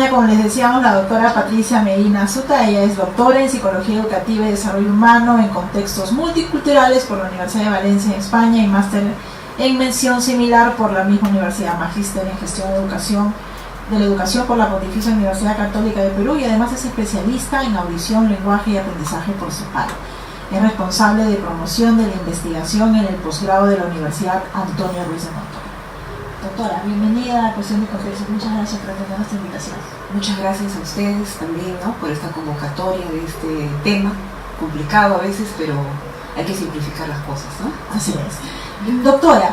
Como les decíamos, la doctora Patricia Medina Suta. Ella es doctora en Psicología Educativa y Desarrollo Humano en Contextos Multiculturales por la Universidad de Valencia en España y máster en mención similar por la misma universidad, magíster en Gestión de la Educación por la Pontificia Universidad Católica de Perú, y además es especialista en audición, lenguaje y aprendizaje por CEPAL. Es responsable de promoción de la investigación en el posgrado de la Universidad Antonio Ruiz de Montoya. Doctora, bienvenida a Cuestión de Contextos. Muchas gracias por atender nuestra invitación. Muchas gracias a ustedes también, ¿no?, por esta convocatoria de este tema, complicado a veces, pero hay que simplificar las cosas, ¿no? Así es. Doctora,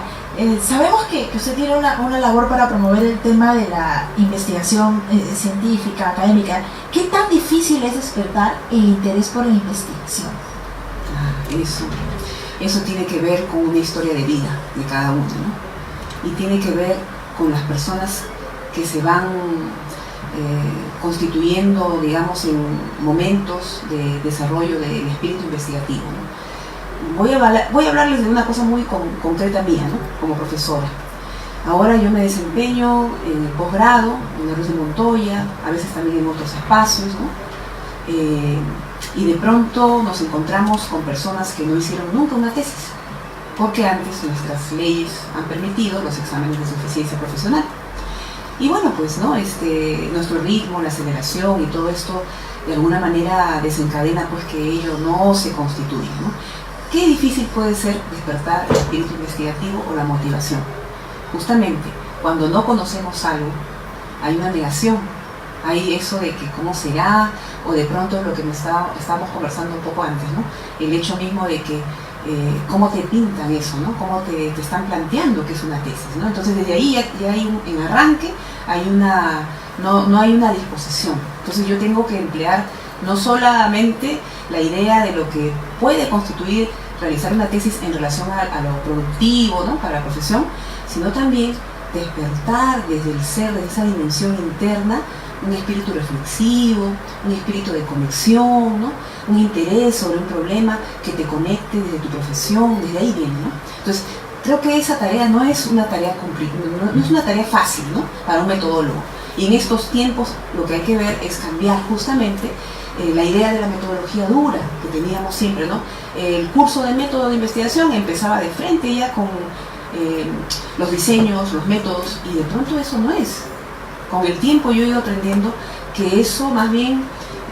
sabemos que usted tiene una labor para promover el tema de la investigación científica, académica. ¿Qué tan difícil es despertar el interés por la investigación? Eso tiene que ver con una historia de vida de cada uno, ¿no? Y tiene que ver con las personas que se van constituyendo, digamos, en momentos de desarrollo del espíritu investigativo, ¿no? Voy a hablarles de una cosa muy concreta mía, ¿no?, como profesora. Ahora yo me desempeño en el posgrado, en Ruiz de Montoya, a veces también en otros espacios, ¿no? Y de pronto nos encontramos con personas que no hicieron nunca una tesis, porque antes nuestras leyes han permitido los exámenes de suficiencia profesional. Y bueno, pues, ¿no?, nuestro ritmo, la aceleración y todo esto de alguna manera desencadena pues que ello no se constituye, ¿no? Qué difícil puede ser despertar el espíritu investigativo o la motivación. Justamente cuando no conocemos algo, hay una negación, hay eso de que cómo será, o de pronto lo que estábamos conversando un poco antes, ¿no?, el hecho mismo de que cómo te pintan eso, ¿no?, cómo te están planteando que es una tesis, ¿no? Entonces desde ahí ya hay en arranque no hay una disposición. Entonces yo tengo que emplear no solamente la idea de lo que puede constituir realizar una tesis en relación a lo productivo, ¿no?, para la profesión, sino también despertar desde el ser, desde esa dimensión interna, un espíritu reflexivo, un espíritu de conexión, ¿no?, un interés sobre un problema que te conecte desde tu profesión, desde ahí viene, ¿no? Entonces, creo que esa tarea no es una tarea no es una tarea fácil, ¿no?, para un metodólogo. Y en estos tiempos lo que hay que ver es cambiar justamente la idea de la metodología dura que teníamos siempre, ¿no? El curso de método de investigación empezaba de frente ya con los diseños, los métodos, y de pronto eso no es. Con el tiempo yo he ido aprendiendo que eso más bien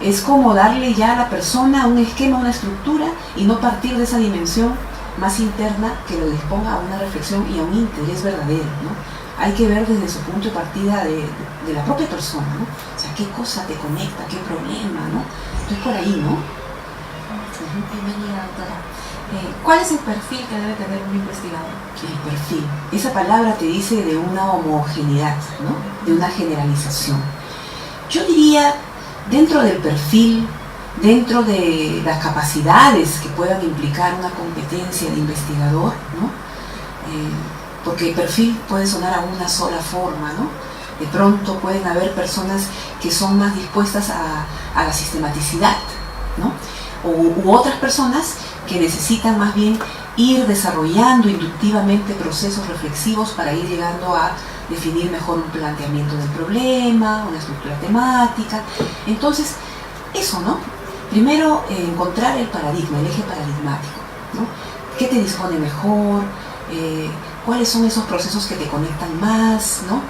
es como darle ya a la persona un esquema, una estructura, y no partir de esa dimensión más interna que lo disponga a una reflexión y a un interés verdadero, ¿no? Hay que ver desde su punto de partida de la propia persona, ¿no? O sea, qué cosa te conecta, qué problema, ¿no? Entonces por ahí, ¿no? Bienvenida, doctora. ¿Cuál es el perfil que debe tener un investigador? El perfil. Esa palabra te dice de una homogeneidad, ¿no?, de una generalización. Yo diría, dentro del perfil, dentro de las capacidades que puedan implicar una competencia de investigador, ¿no?, porque el perfil puede sonar a una sola forma, ¿no? De pronto pueden haber personas que son más dispuestas a la sistematicidad, ¿no?, u otras personas que necesitan más bien ir desarrollando inductivamente procesos reflexivos para ir llegando a definir mejor un planteamiento del problema, una estructura temática. Entonces, eso, ¿no? Primero, encontrar el paradigma, el eje paradigmático, ¿no? ¿Qué te dispone mejor? ¿Cuáles son esos procesos que te conectan más, ¿no?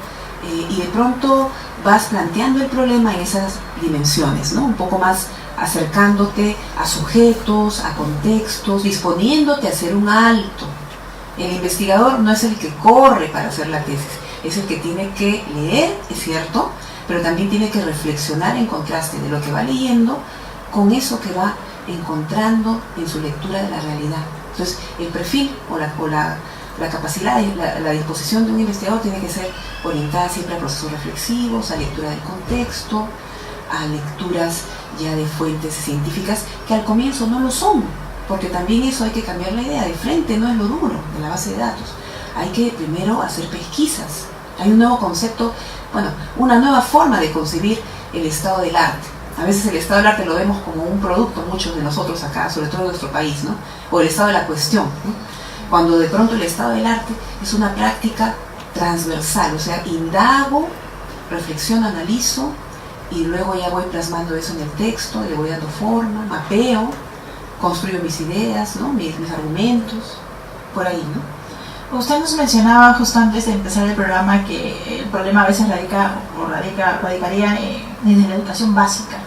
Y de pronto vas planteando el problema en esas dimensiones, ¿no? Un poco más acercándote a sujetos, a contextos, disponiéndote a hacer un alto. El investigador no es el que corre para hacer la tesis, es el que tiene que leer, es cierto, pero también tiene que reflexionar en contraste de lo que va leyendo con eso que va encontrando en su lectura de la realidad. Entonces, el perfil o la capacidad, la disposición de un investigador tiene que ser orientada siempre a procesos reflexivos, a lectura del contexto, a lecturas ya de fuentes científicas que al comienzo no lo son, porque también eso hay que cambiar la idea. De frente no es lo duro de la base de datos, hay que primero hacer pesquisas. Hay un nuevo concepto, bueno, una nueva forma de concebir el estado del arte. A veces el estado del arte lo vemos como un producto, muchos de nosotros acá, sobre todo en nuestro país, ¿no?, o el estado de la cuestión, ¿no?, cuando de pronto el estado del arte es una práctica transversal, o sea, indago, reflexiono, analizo y luego ya voy plasmando eso en el texto, le voy dando forma, mapeo, construyo mis ideas, ¿no? mis argumentos, por ahí, ¿no? Usted nos mencionaba justo antes de empezar el programa que el problema a veces radicaría desde la educación básica,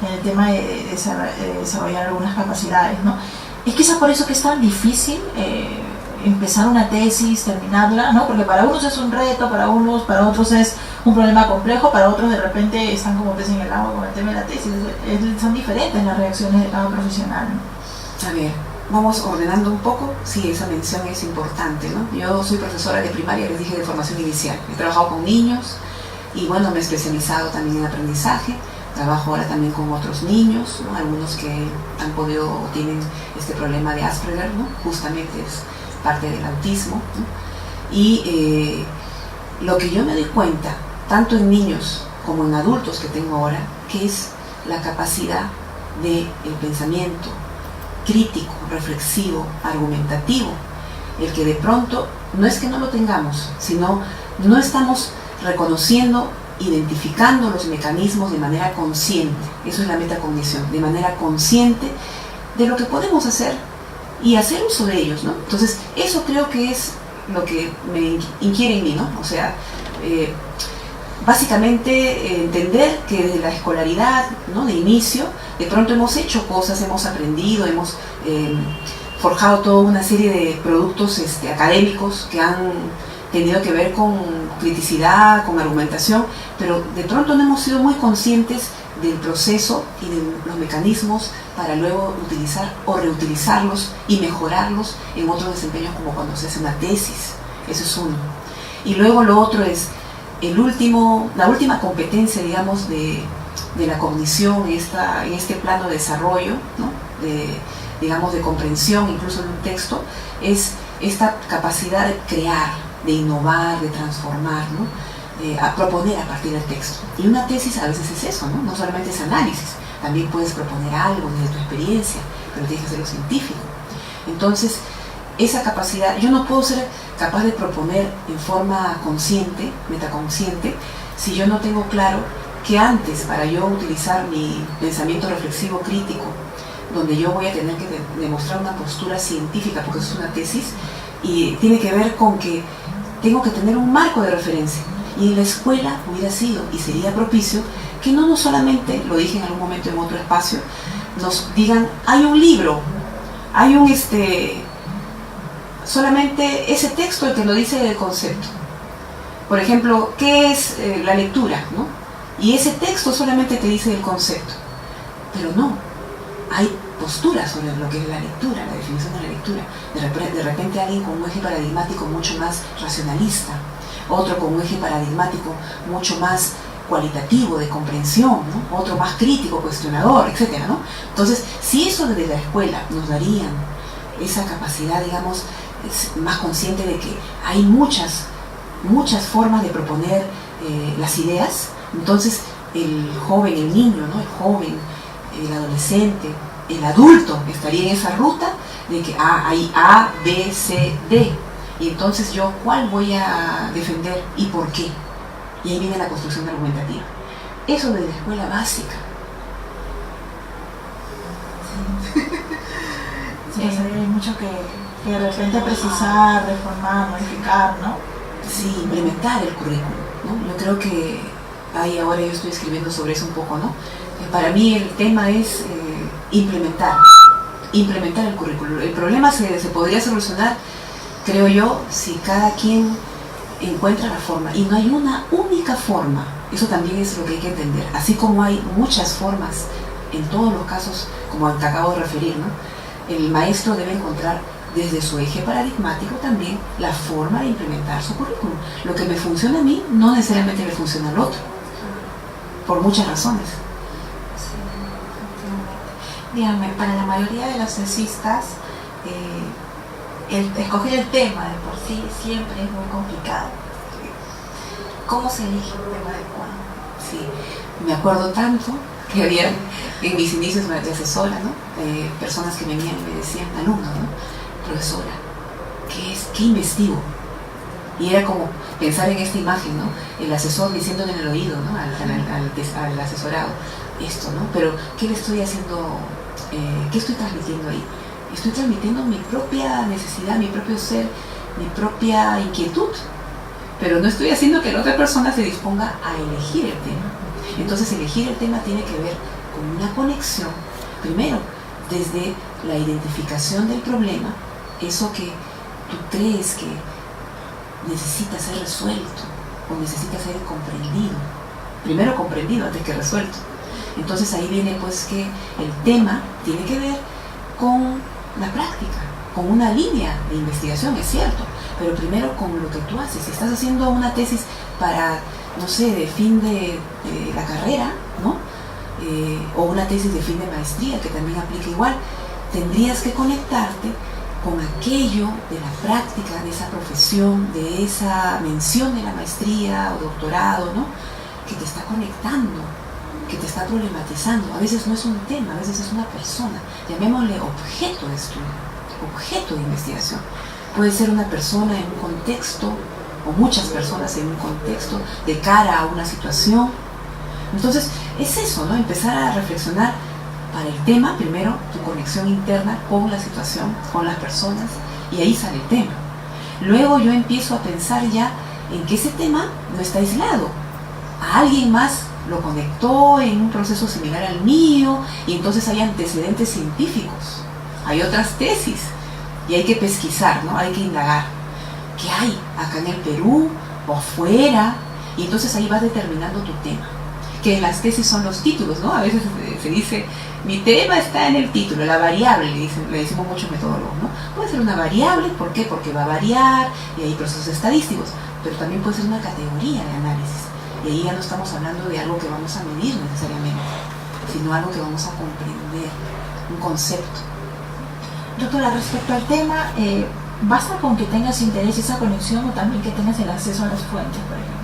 ¿no? En el tema de desarrollar algunas capacidades, ¿no? Es quizá por eso que es tan difícil empezar una tesis, terminarla, ¿no? Porque para unos es un reto, para otros es un problema complejo, para otros de repente están como pez en el agua con el tema de la tesis. Son diferentes las reacciones de cada profesional, ¿no? A ver, vamos ordenando un poco. Sí, esa mención es importante, ¿no? Yo soy profesora de primaria, les dije, de formación inicial. He trabajado con niños y bueno, me he especializado también en aprendizaje. Trabajo ahora también con otros niños, ¿no? Algunos que han podido o tienen este problema de Asperger, ¿no? Justamente es parte del autismo, ¿no? Y lo que yo me doy cuenta, tanto en niños como en adultos que tengo ahora, que es la capacidad del pensamiento crítico, reflexivo, argumentativo, el que de pronto no es que no lo tengamos, sino no estamos reconociendo, identificando los mecanismos de manera consciente. Eso es la metacognición, de manera consciente de lo que podemos hacer y hacer uso de ellos, ¿no? Entonces, eso creo que es lo que me inquiere en mí, ¿no? O sea, básicamente entender que desde la escolaridad, ¿no? De inicio, de pronto hemos hecho cosas, hemos aprendido, hemos forjado toda una serie de productos académicos que han tenido que ver con criticidad, con argumentación, pero de pronto no hemos sido muy conscientes del proceso y de los mecanismos para luego utilizar o reutilizarlos y mejorarlos en otros desempeños, como cuando se hace una tesis. Eso es uno. Y luego lo otro es la última competencia, digamos, de la cognición en este plano de desarrollo, ¿no? de comprensión incluso de un texto, es esta capacidad de crear, de innovar, de transformar, ¿no? A proponer a partir del texto. Y una tesis a veces es eso, ¿no? No solamente es análisis, también puedes proponer algo desde tu experiencia, pero tienes que hacerlo científico. Entonces, esa capacidad, yo no puedo ser capaz de proponer en forma consciente, metaconsciente, si yo no tengo claro que antes, para yo utilizar mi pensamiento reflexivo crítico, donde yo voy a tener que demostrar una postura científica, porque eso es una tesis, y tiene que ver con que tengo que tener un marco de referencia. Y en la escuela hubiera sido y sería propicio que no solamente, lo dije en algún momento en otro espacio, nos digan, hay un libro, hay un solamente ese texto el que lo dice el concepto. Por ejemplo, ¿qué es la lectura? ¿No? Y ese texto solamente te dice el concepto. Pero no, hay posturas sobre lo que es la lectura, la definición de la lectura. De repente alguien con un eje paradigmático mucho más racionalista, otro con un eje paradigmático mucho más cualitativo, de comprensión, ¿no? Otro más crítico, cuestionador, etcétera, ¿no? Entonces, si eso desde la escuela nos darían esa capacidad, digamos, más consciente de que hay muchas formas de proponer las ideas, entonces el joven, el niño, ¿no? El joven, el adolescente, el adulto estaría en esa ruta de que hay A, B, C, D. Y entonces yo, ¿cuál voy a defender y por qué? Y ahí viene la construcción argumentativa. Eso de la escuela básica. Sí, hay mucho que de repente precisar, reformar, modificar, ¿no? Sí, implementar el currículum, ¿no? Yo creo que ahora yo estoy escribiendo sobre eso un poco, ¿no? Para mí el tema es implementar el currículum. El problema se podría solucionar, creo yo, si cada quien encuentra la forma. Y no hay una única forma. Eso también es lo que hay que entender. Así como hay muchas formas, en todos los casos, como te acabo de referir, ¿no? El maestro debe encontrar desde su eje paradigmático también la forma de implementar su currículum. Lo que me funciona a mí no necesariamente le funciona al otro, por muchas razones. Sí, dígame, para la mayoría de los tesistas, el escoger el tema de por sí siempre es muy complicado. ¿Cómo se elige un tema adecuado? Sí, me acuerdo tanto que había en mis inicios de asesora, ¿no? Personas que venían y me decían, alumnos, ¿no? Profesora, ¿qué investigo? Y era como pensar en esta imagen, ¿no? El asesor diciéndole en el oído, ¿no? Al asesorado, esto, ¿no? Pero, ¿qué le estoy haciendo? ¿Qué estoy transmitiendo ahí? Estoy transmitiendo mi propia necesidad, mi propio ser, mi propia inquietud. Pero no estoy haciendo que la otra persona se disponga a elegir el tema. Entonces, elegir el tema tiene que ver con una conexión, primero, desde la identificación del problema, eso que tú crees que necesita ser resuelto o necesita ser comprendido. Primero comprendido antes que resuelto. Entonces ahí viene pues que el tema tiene que ver con la práctica, con una línea de investigación, es cierto, pero primero con lo que tú haces. Si estás haciendo una tesis para, no sé, de fin de la carrera, ¿no? O una tesis de fin de maestría que también aplica igual, tendrías que conectarte con aquello de la práctica de esa profesión, de esa mención de la maestría o doctorado, ¿no? Que te está conectando, que te está problematizando. A veces no es un tema, a veces es una persona. Llamémosle objeto de estudio, objeto de investigación. Puede ser una persona en un contexto, o muchas personas en un contexto, de cara a una situación. Entonces, es eso, ¿no? Empezar a reflexionar para el tema, primero, tu conexión interna con la situación, con las personas, y ahí sale el tema. Luego yo empiezo a pensar ya en que ese tema no está aislado. A alguien más lo conectó en un proceso similar al mío, y entonces hay antecedentes científicos, hay otras tesis, y hay que pesquisar, ¿no? Hay que indagar. ¿Qué hay acá en el Perú o afuera? Y entonces ahí vas determinando tu tema. Que las tesis son los títulos, ¿no? A veces se dice, mi tema está en el título, la variable, le decimos muchos metodólogos, ¿no? Puede ser una variable, ¿por qué? Porque va a variar, y hay procesos estadísticos, pero también puede ser una categoría de análisis. Y ahí ya no estamos hablando de algo que vamos a medir necesariamente, sino algo que vamos a comprender, un concepto. Doctora, respecto al tema, ¿basta con que tengas interés y esa conexión o también que tengas el acceso a las fuentes, por ejemplo?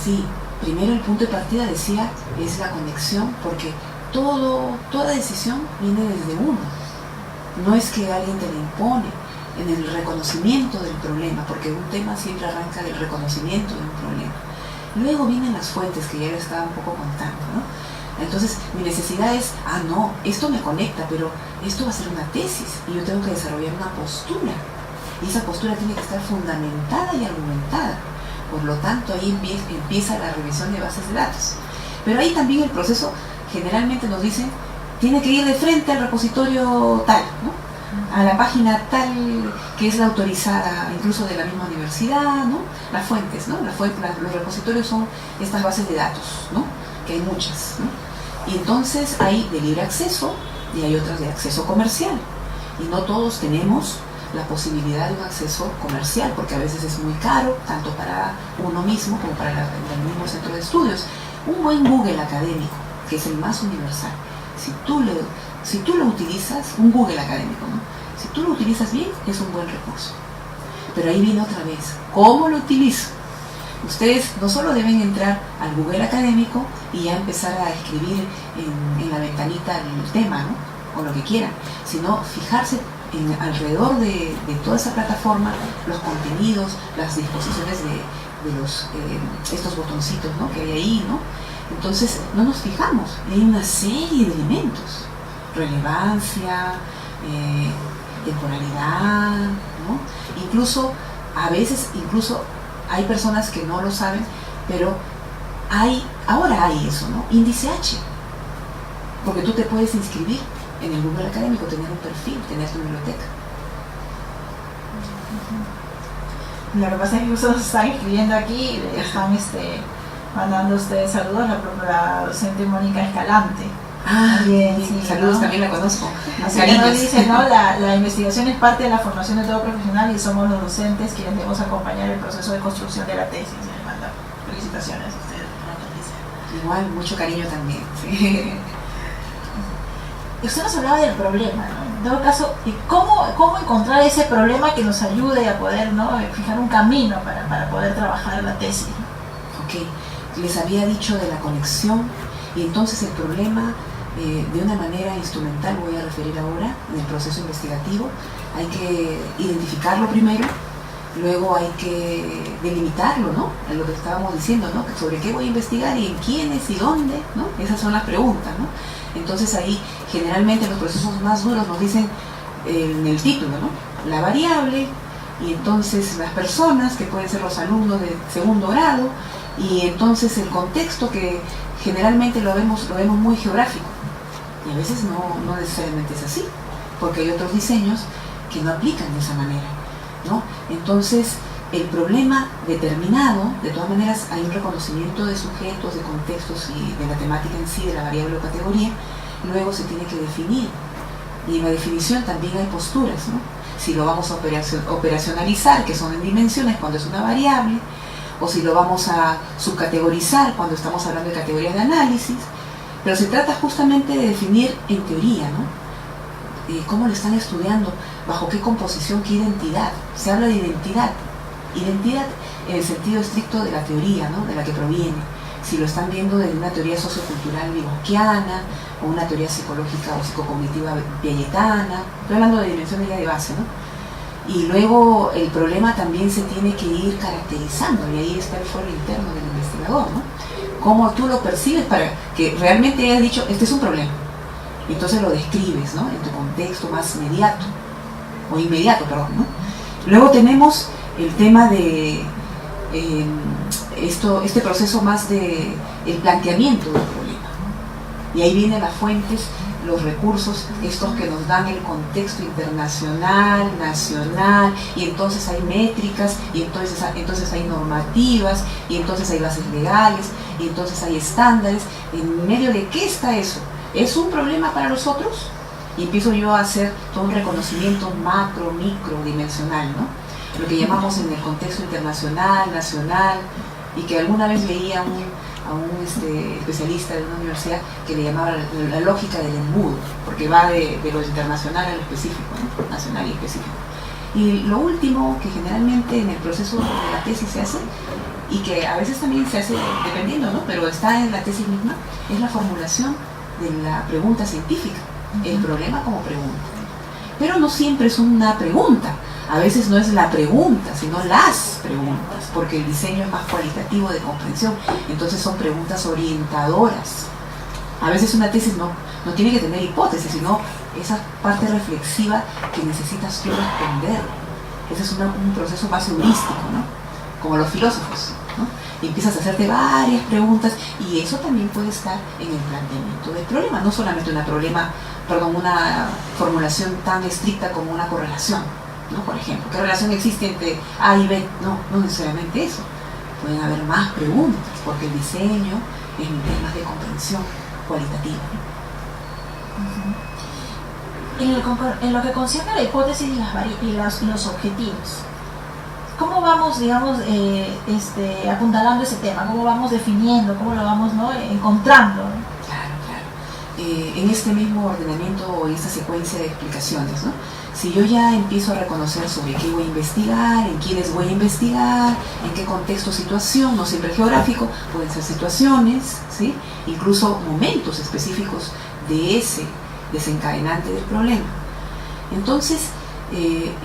Sí, primero el punto de partida, decía, es la conexión, porque toda decisión viene desde uno. No es que alguien te la impone, en el reconocimiento del problema, porque un tema siempre arranca del reconocimiento de un problema. Luego vienen las fuentes, que ya le estaba un poco contando, ¿no? Entonces, mi necesidad es, no, esto me conecta, pero esto va a ser una tesis, y yo tengo que desarrollar una postura, y esa postura tiene que estar fundamentada y argumentada. Por lo tanto, ahí empieza la revisión de bases de datos. Pero ahí también el proceso generalmente nos dice, tiene que ir de frente al repositorio tal, ¿no? A la página tal, que es la autorizada incluso de la misma universidad, ¿no? Las fuentes, ¿no? Los repositorios son estas bases de datos, ¿no? Que hay muchas, ¿no? Y entonces hay de libre acceso y hay otras de acceso comercial. Y no todos tenemos la posibilidad de un acceso comercial, porque a veces es muy caro, tanto para uno mismo como para el mismo centro de estudios. Un buen Google académico, que es el más universal, si tú lo utilizas, un Google académico, ¿no? Si tú lo utilizas bien, es un buen recurso. Pero ahí viene otra vez, ¿cómo lo utilizo? Ustedes no solo deben entrar al Google académico y ya empezar a escribir en la ventanita el tema, ¿no? O lo que quieran, sino fijarse alrededor de toda esa plataforma, los contenidos, las disposiciones de estos botoncitos, ¿no? Que hay ahí, ¿no? Entonces no nos fijamos, hay una serie de elementos, relevancia, temporalidad, ¿no? A veces hay personas que no lo saben, pero ahora hay eso, ¿no? Índice H, porque tú te puedes inscribir en el Google académico, tener un perfil, tener tu biblioteca. Lo que pasa es que ustedes están escribiendo aquí, están mandando ustedes saludos a la docente Mónica Escalante. Bien, sí, saludos, ¿no? También la conozco. Así que nos dice, ¿no? La investigación es parte de la formación de todo profesional y somos los docentes quienes debemos acompañar el proceso de construcción de la tesis. Me manda felicitaciones a ustedes. Igual, mucho cariño también. Sí. Usted nos hablaba del problema, ¿no? En todo caso, ¿cómo encontrar ese problema que nos ayude a poder, ¿no? Fijar un camino para poder trabajar la tesis? Ok, les había dicho de la conexión, y entonces el problema, de una manera instrumental, voy a referir ahora, en el proceso investigativo, hay que identificarlo primero, Luego hay que delimitarlo, ¿no? En lo que estábamos diciendo, ¿no? Sobre qué voy a investigar y en quiénes y dónde, ¿no? Esas son las preguntas, ¿no? Entonces ahí generalmente los procesos más duros nos dicen en el título, ¿no? La variable, y entonces las personas, que pueden ser los alumnos de segundo grado, y entonces el contexto, que generalmente lo vemos muy geográfico, y a veces no necesariamente es así, porque hay otros diseños que no aplican de esa manera, ¿no? Entonces el problema determinado, de todas maneras hay un reconocimiento de sujetos, de contextos y de la temática en sí, de la variable o categoría, luego se tiene que definir, y en la definición también hay posturas, ¿no? Si lo vamos a operacionalizar, que son en dimensiones cuando es una variable, o si lo vamos a subcategorizar cuando estamos hablando de categorías de análisis, pero se trata justamente de definir en teoría, ¿no? ¿Cómo lo están estudiando? ¿Bajo qué composición? ¿Qué identidad? Se habla de identidad en el sentido estricto de la teoría, ¿no? De la que proviene. Si lo están viendo desde una teoría sociocultural vygotsky o una teoría psicológica o psicocognitiva piagetana, estoy hablando de dimensiones ya de base, ¿no? Y luego el problema también se tiene que ir caracterizando, y ahí está el foro interno del investigador, ¿no? Cómo tú lo percibes para que realmente hayas dicho, este es un problema. Y entonces lo describes, ¿no? En tu contexto más inmediato, ¿no? Luego tenemos el tema de este proceso más de el planteamiento del problema. Y ahí vienen las fuentes, los recursos, estos que nos dan el contexto internacional, nacional, y entonces hay métricas, y entonces hay normativas, y entonces hay bases legales, y entonces hay estándares. ¿En medio de qué está eso? ¿Es un problema para los otros? Y empiezo yo a hacer todo un reconocimiento macro, micro, dimensional, ¿no? Lo que llamamos en el contexto internacional, nacional, y que alguna vez leía a un especialista de una universidad que le llamaba la lógica del embudo, porque va de lo internacional a lo específico, ¿no? Nacional y específico. Y lo último que generalmente en el proceso de la tesis se hace, y que a veces también se hace dependiendo, ¿no? Pero está en la tesis misma, es la formulación de la pregunta científica, el problema como pregunta. Pero no siempre es una pregunta, a veces no es la pregunta, sino las preguntas, porque el diseño es más cualitativo de comprensión, entonces son preguntas orientadoras. A veces una tesis no tiene que tener hipótesis, sino esa parte reflexiva que necesitas tú responder. Ese es un proceso más heurístico, ¿no? Como los filósofos, ¿no? Y empiezas a hacerte varias preguntas, y eso también puede estar en el planteamiento del problema, no solamente una formulación tan estricta como una correlación, ¿no? Por ejemplo, ¿qué relación existe entre A y B? No necesariamente eso. Pueden haber más preguntas, porque el diseño es más de comprensión cualitativa. En lo que concierne a la hipótesis y los objetivos, ¿cómo vamos, digamos, apuntalando ese tema? ¿Cómo vamos definiendo? ¿Cómo lo vamos, ¿no? encontrando? Claro. En este mismo ordenamiento o en esta secuencia de explicaciones, ¿no? Si yo ya empiezo a reconocer sobre qué voy a investigar, en quiénes voy a investigar, en qué contexto, situación, no siempre geográfico, pueden ser situaciones, ¿sí? Incluso momentos específicos de ese desencadenante del problema. Entonces,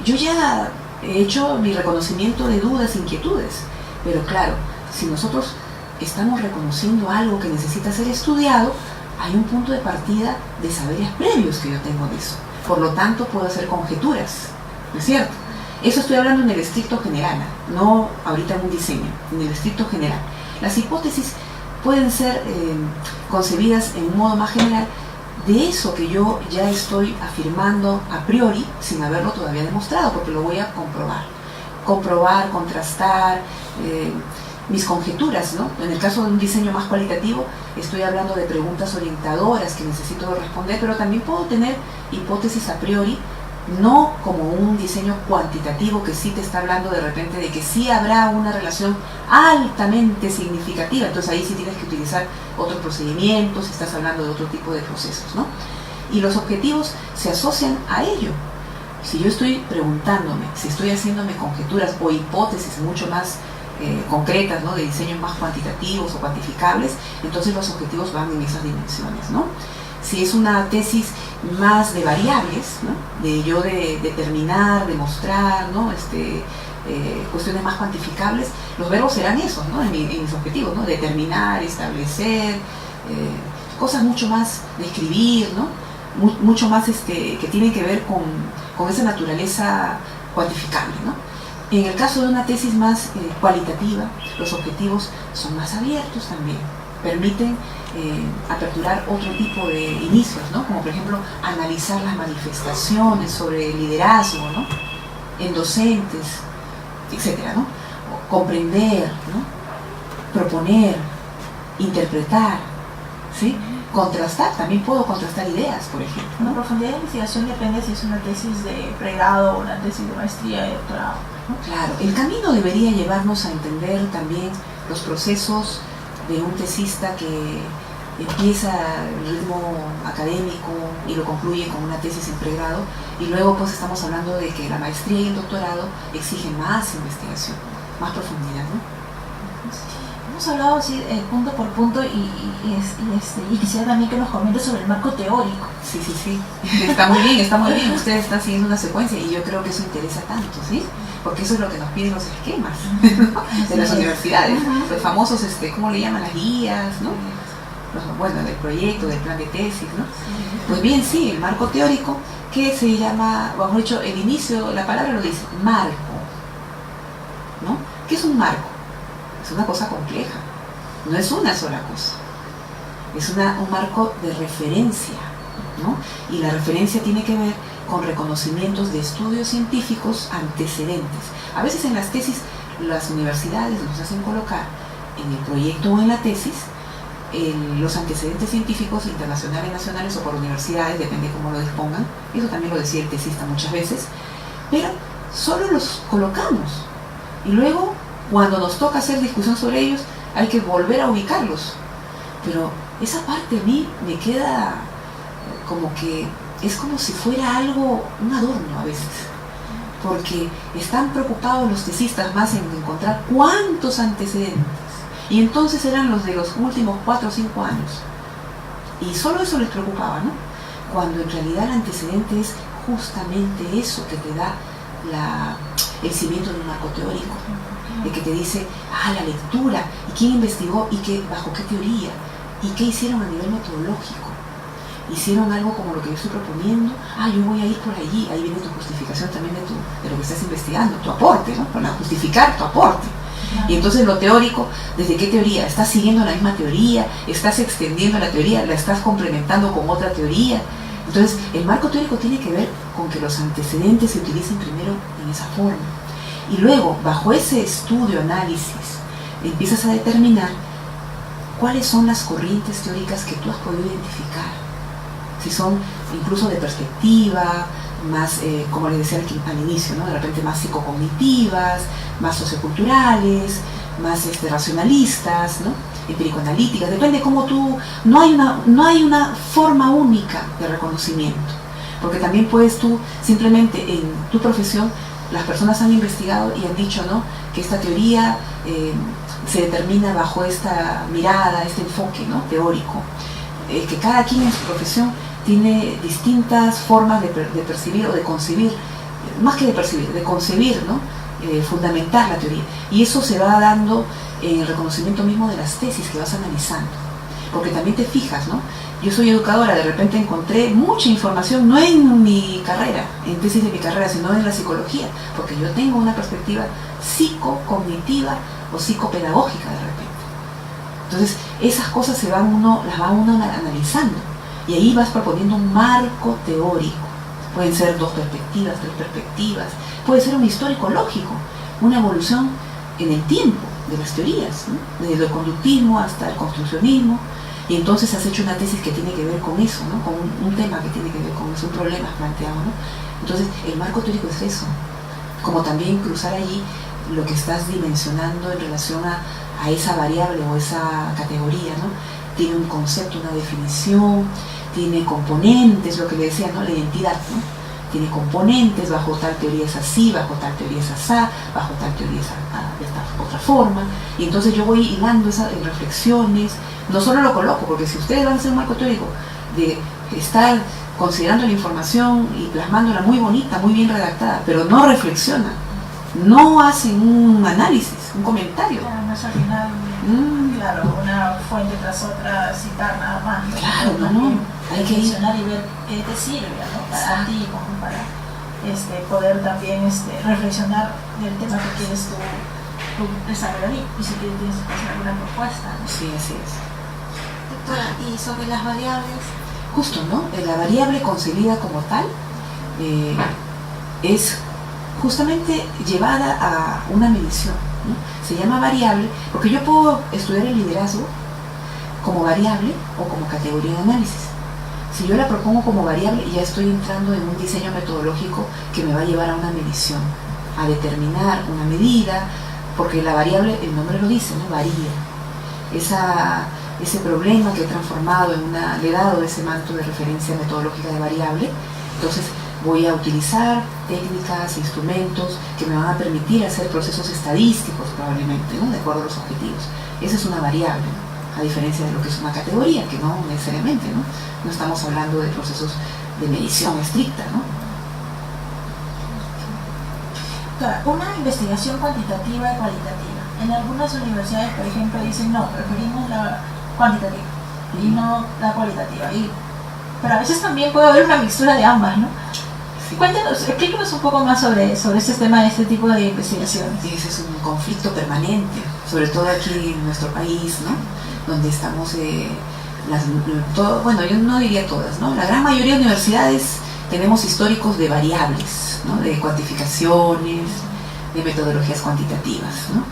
yo ya he hecho mi reconocimiento de dudas, inquietudes, pero claro, si nosotros estamos reconociendo algo que necesita ser estudiado, hay un punto de partida de saberes previos que yo tengo de eso. Por lo tanto, puedo hacer conjeturas, ¿no es cierto? Eso estoy hablando en el estricto general, no ahorita en un diseño, en el estricto general. Las hipótesis pueden ser concebidas en un modo más general de eso que yo ya estoy afirmando a priori sin haberlo todavía demostrado, porque lo voy a comprobar, contrastar, mis conjeturas, ¿no? En el caso de un diseño más cualitativo, estoy hablando de preguntas orientadoras que necesito responder, pero también puedo tener hipótesis a priori, no como un diseño cuantitativo que sí te está hablando de repente de que sí habrá una relación altamente significativa, entonces ahí sí tienes que utilizar otros procedimientos, si estás hablando de otro tipo de procesos, ¿no? Y los objetivos se asocian a ello. Si yo estoy preguntándome, si estoy haciéndome conjeturas o hipótesis mucho más concretas, ¿no? De diseños más cuantitativos o cuantificables, entonces los objetivos van en esas dimensiones, ¿no? Si es una tesis más de variables, ¿no? De determinar, demostrar, ¿no? cuestiones más cuantificables, los verbos serán esos, ¿no? En mis objetivos, ¿no? Determinar, establecer, cosas mucho más de escribir, ¿no? Mucho más que tienen que ver con esa naturaleza cuantificable, ¿no? En el caso de una tesis más cualitativa, los objetivos son más abiertos también, permiten aperturar otro tipo de inicios, ¿no? Como por ejemplo analizar las manifestaciones sobre el liderazgo, ¿no? En docentes, etcétera, ¿no? Comprender, ¿no? Proponer, interpretar, ¿sí? Contrastar, también puedo contrastar ideas, por ejemplo, La ¿no? profundidad de investigación depende si es una tesis de pregrado o una tesis de maestría y doctorado, ¿no? Claro, el camino debería llevarnos a entender también los procesos de un tesista que empieza el ritmo académico y lo concluye con una tesis en pregrado, y luego pues estamos hablando de que la maestría y el doctorado exigen más investigación, más profundidad, ¿no? Hemos hablado así punto por punto y quisiera también que nos comentes sobre el marco teórico. Sí, sí, sí, está muy bien, ustedes están siguiendo una secuencia y yo creo que eso interesa tanto, ¿sí? Porque eso es lo que nos piden los esquemas, ¿no? De las universidades, los famosos, ¿cómo le llaman? Las guías, ¿no? Bueno, del proyecto, del plan de tesis, ¿no? Pues bien, sí, el marco teórico, que se llama, o mejor dicho, el inicio, la palabra lo dice, marco, ¿no? ¿Qué es un marco? Es una cosa compleja, no es una sola cosa, es un marco de referencia, ¿no? Y la referencia tiene que ver con reconocimientos de estudios científicos antecedentes. A veces en las tesis las universidades nos hacen colocar en el proyecto o en la tesis los antecedentes científicos internacionales, nacionales o por universidades, depende cómo lo dispongan, y eso también lo decía el tesista muchas veces, pero solo los colocamos y luego cuando nos toca hacer discusión sobre ellos hay que volver a ubicarlos, pero esa parte a mí me queda como que es como si fuera algo, un adorno a veces, porque están preocupados los tesistas más en encontrar cuántos antecedentes, y entonces eran los de los últimos 4 o 5 años, y solo eso les preocupaba, ¿no? Cuando en realidad el antecedente es justamente eso que te da el cimiento de un marco teórico, de que te dice, la lectura, y quién investigó, y bajo qué teoría, y qué hicieron a nivel metodológico. Hicieron algo como lo que yo estoy proponiendo, yo voy a ir por allí, ahí viene tu justificación también de lo que estás investigando, tu aporte, ¿no? Para justificar tu aporte. Y entonces lo teórico, ¿desde qué teoría? ¿Estás siguiendo la misma teoría? ¿Estás extendiendo la teoría? ¿La estás complementando con otra teoría? Entonces, el marco teórico tiene que ver con que los antecedentes se utilicen primero en esa forma. Y luego, bajo ese estudio, análisis, empiezas a determinar cuáles son las corrientes teóricas que tú has podido identificar. Si son incluso de perspectiva, más, como les decía al inicio, ¿no? De repente más psicocognitivas, más socioculturales, más racionalistas, ¿no? Empírico-analíticas, depende cómo no hay una forma única de reconocimiento, porque también puedes tú, simplemente en tu profesión, las personas han investigado y han dicho, ¿no? Que esta teoría se determina bajo esta mirada, este enfoque, ¿no? Teórico, que cada quien en su profesión tiene distintas formas de percibir o de concebir, más que de percibir, de concebir, ¿no? Fundamentar la teoría, y eso se va dando en el reconocimiento mismo de las tesis que vas analizando, porque también te fijas, ¿no? Yo soy educadora, de repente encontré mucha información, no en mi carrera, en tesis de mi carrera, sino en la psicología, porque yo tengo una perspectiva psicocognitiva o psicopedagógica de repente. Entonces, esas cosas las va uno analizando, y ahí vas proponiendo un marco teórico. Pueden ser 2 perspectivas, 3 perspectivas, puede ser un histórico lógico, una evolución en el tiempo de las teorías, ¿no? Desde el conductismo hasta el construccionismo, y entonces has hecho una tesis que tiene que ver con eso, ¿no? Con un tema que tiene que ver con eso, un problema planteado, ¿no? Entonces, el marco teórico es eso, como también cruzar allí lo que estás dimensionando en relación a esa variable o esa categoría, ¿no? Tiene un concepto, una definición, tiene componentes, lo que le decía, ¿no? La identidad, ¿no? Tiene componentes, bajo tal teoría es así, bajo tal teoría es asá, bajo tal teoría es de esta otra forma, y entonces yo voy hilando esas reflexiones, no solo lo coloco, porque si ustedes van a hacer un marco teórico de estar considerando la información y plasmándola muy bonita, muy bien redactada, pero no reflexionan, no hacen un análisis, un comentario. Claro, no es al final, claro, una fuente tras otra citar nada más. Claro, no, hay que mencionar y ver qué te sirve, ¿no? Para ti, como para poder también reflexionar del tema que quieres tú desarrollar y si tienes que hacer alguna propuesta, ¿no? Sí, así es. Doctora, ¿y sobre las variables? Justo, ¿no? La variable concebida como tal es justamente llevada a una medición, ¿no? Se llama variable porque yo puedo estudiar el liderazgo como variable o como categoría de análisis. Si yo la propongo como variable, ya estoy entrando en un diseño metodológico que me va a llevar a una medición, a determinar una medida, porque la variable, el nombre lo dice, ¿no? Varía. Ese problema que he transformado le he dado ese manto de referencia metodológica de variable, entonces voy a utilizar técnicas, instrumentos que me van a permitir hacer procesos estadísticos probablemente, ¿no? De acuerdo a los objetivos. Esa es una variable, ¿no? A diferencia de lo que es una categoría, que no necesariamente, ¿no? No estamos hablando de procesos de medición estricta, ¿no? Claro, una investigación cuantitativa y cualitativa. En algunas universidades, por ejemplo, dicen no, preferimos la cuantitativa y no la cualitativa. Pero a veces también puede haber una mixtura de ambas, ¿no? Sí. Cuéntanos, explícanos un poco más sobre este tema de este tipo de investigaciones. Sí, ese es un conflicto permanente, sobre todo aquí en nuestro país, ¿no? Donde estamos, bueno, yo no diría todas, ¿no? La gran mayoría de universidades tenemos históricos de variables, ¿no? De cuantificaciones, de metodologías cuantitativas, ¿no?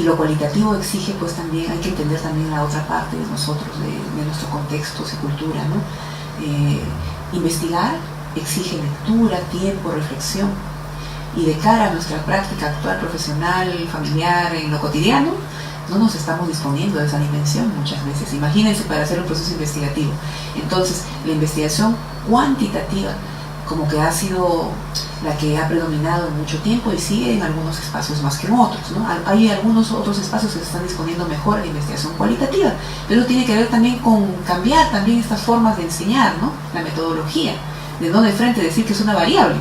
Y lo cualitativo exige, pues también, hay que entender también la otra parte de nosotros, de nuestro contexto y cultura, ¿no? Investigar exige lectura, tiempo, reflexión, y de cara a nuestra práctica actual, profesional, familiar, en lo cotidiano, no nos estamos disponiendo de esa dimensión muchas veces. Imagínense para hacer un proceso investigativo. Entonces, la investigación cuantitativa como que ha sido la que ha predominado en mucho tiempo y sigue en algunos espacios más que en otros, ¿no? Hay algunos otros espacios que se están disponiendo mejor a investigación cualitativa, pero tiene que ver también con cambiar también estas formas de enseñar, ¿no? La metodología, de no de frente decir que es una variable,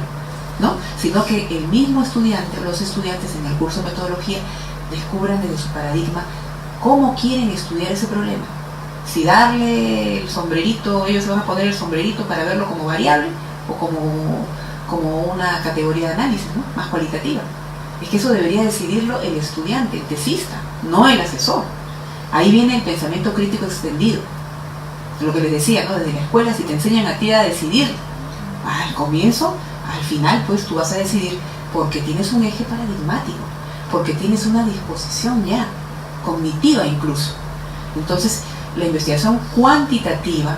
¿no? Sino que el mismo estudiante o los estudiantes en el curso de metodología descubran desde su paradigma cómo quieren estudiar ese problema. Si darle el sombrerito, ellos se van a poner el sombrerito para verlo como variable o como una categoría de análisis, ¿no? Más cualitativa. Es que eso debería decidirlo el estudiante, el tesista, no el asesor. Ahí viene el pensamiento crítico extendido. Lo que les decía, ¿no? Desde la escuela, si te enseñan a ti a decidir, al comienzo, al final, pues tú vas a decidir porque tienes un eje paradigmático, porque tienes una disposición ya, cognitiva incluso. Entonces, la investigación cuantitativa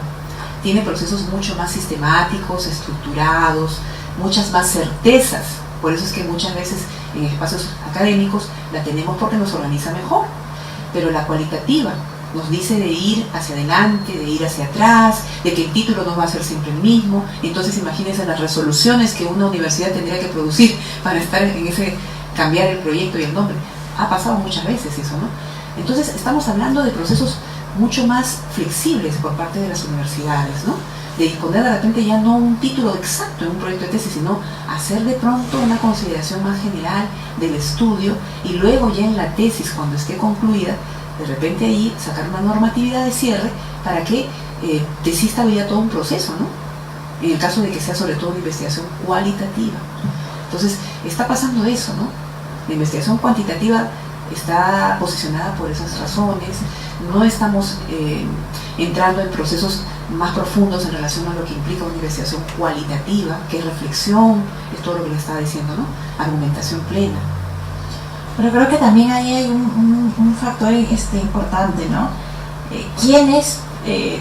tiene procesos mucho más sistemáticos, estructurados, muchas más certezas. Por eso es que muchas veces en espacios académicos la tenemos porque nos organiza mejor. Pero la cualitativa nos dice de ir hacia adelante, de ir hacia atrás, de que el título no va a ser siempre el mismo. Entonces imagínense las resoluciones que una universidad tendría que producir para estar en ese, cambiar el proyecto y el nombre. Ha pasado muchas veces eso, ¿no? Entonces estamos hablando de procesos mucho más flexibles por parte de las universidades, ¿no? De disponer de repente ya no un título exacto en un proyecto de tesis, sino hacer de pronto una consideración más general del estudio y luego ya en la tesis, cuando esté concluida, de repente ahí sacar una normatividad de cierre para que tesista vea todo un proceso, ¿no? En el caso de que sea sobre todo una investigación cualitativa. Entonces, está pasando eso, ¿no? La investigación cuantitativa está posicionada por esas razones, no estamos entrando en procesos más profundos en relación a lo que implica una investigación cualitativa, que es reflexión, es todo lo que le estaba diciendo, ¿no? Argumentación plena. Pero creo que también ahí hay un factor importante, ¿no? ¿Quién es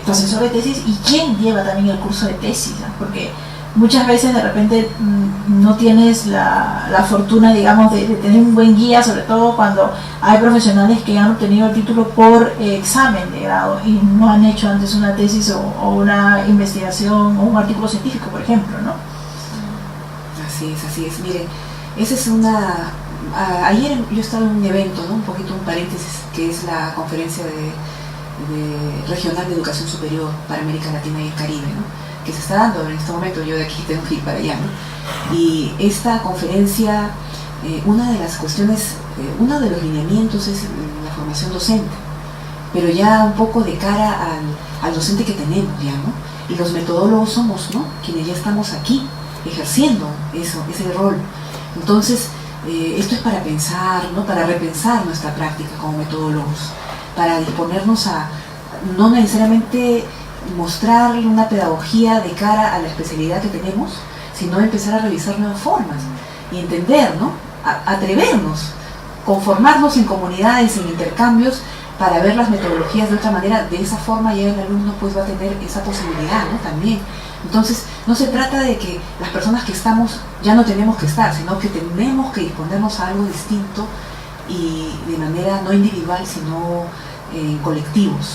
tu asesor de tesis y quién lleva también el curso de tesis? ¿No? Porque muchas veces de repente no tienes la fortuna, digamos, de tener un buen guía, sobre todo cuando hay profesionales que han obtenido el título por examen de grado y no han hecho antes una tesis o una investigación o un artículo científico, por ejemplo, ¿no? Así es. Miren, esa es una... ayer yo estaba en un evento, ¿no? Un poquito un paréntesis, que es la conferencia regional de educación superior para América Latina y el Caribe, ¿no? Que se está dando en este momento. Yo de aquí tengo que ir para allá, ¿no? Y esta conferencia una de las cuestiones, uno de los lineamientos es la formación docente, pero ya un poco de cara al docente que tenemos ya, ¿no? Y los metodólogos somos, ¿no?, quienes ya estamos aquí ejerciendo ese rol. Entonces, esto es para pensar, ¿no?, para repensar nuestra práctica como metodólogos, para disponernos a no necesariamente mostrar una pedagogía de cara a la especialidad que tenemos, sino empezar a realizar nuevas formas y entender, ¿no?, atrevernos, conformarnos en comunidades, en intercambios, para ver las metodologías de otra manera. De esa forma ya el alumno pues va a tener esa posibilidad, ¿no?, también. Entonces, no se trata de que las personas que estamos ya no tenemos que estar, sino que tenemos que disponernos a algo distinto y de manera no individual, sino en colectivos.